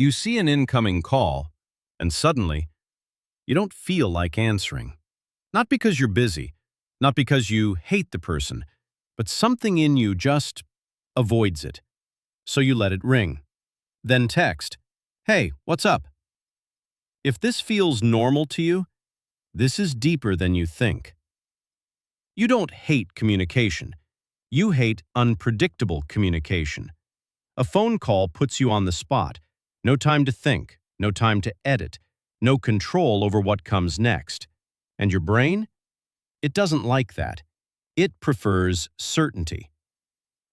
You see an incoming call, and suddenly, you don't feel like answering. Not because you're busy, not because you hate the person, but something in you just avoids it. So you let it ring. Then text, "Hey, what's up?" If this feels normal to you, this is deeper than you think. You don't hate communication. You hate unpredictable communication. A phone call puts you on the spot. No time to think, no time to edit, no control over what comes next. And your brain? It doesn't like that. It prefers certainty.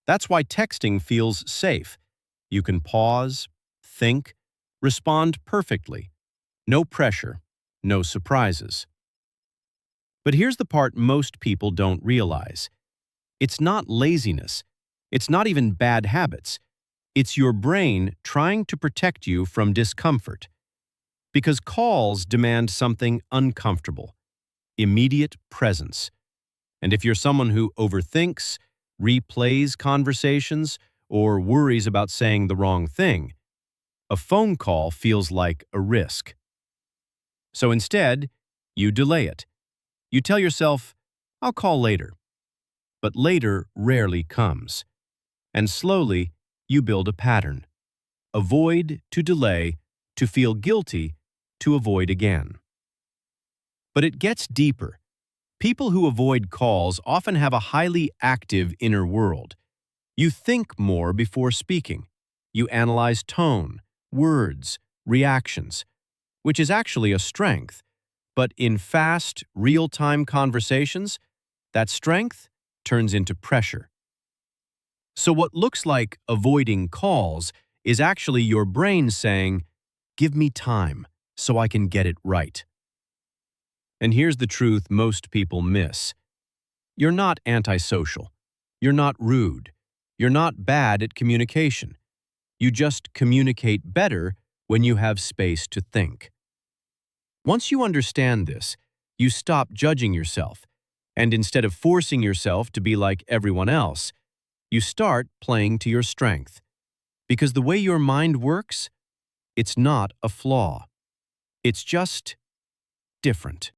That's why texting feels safe. You can pause, think, respond perfectly. No pressure, no surprises. But here's the part most people don't realize. It's not laziness. It's not even bad habits. It's your brain trying to protect you from discomfort. Because calls demand something uncomfortable, immediate presence. And if you're someone who overthinks, replays conversations, or worries about saying the wrong thing, a phone call feels like a risk. So instead, you delay it. You tell yourself, "I'll call later." But later rarely comes. And slowly, you build a pattern. Avoid to delay, to feel guilty, to avoid again. But it gets deeper. People who avoid calls often have a highly active inner world. You think more before speaking. You analyze tone, words, reactions, which is actually a strength. But in fast, real-time conversations, that strength turns into pressure. So what looks like avoiding calls is actually your brain saying, "Give me time so I can get it right." And here's the truth most people miss. You're not antisocial. You're not rude. You're not bad at communication. You just communicate better when you have space to think. Once you understand this, you stop judging yourself, and instead of forcing yourself to be like everyone else, you start playing to your strength. Because the way your mind works, it's not a flaw. It's just different.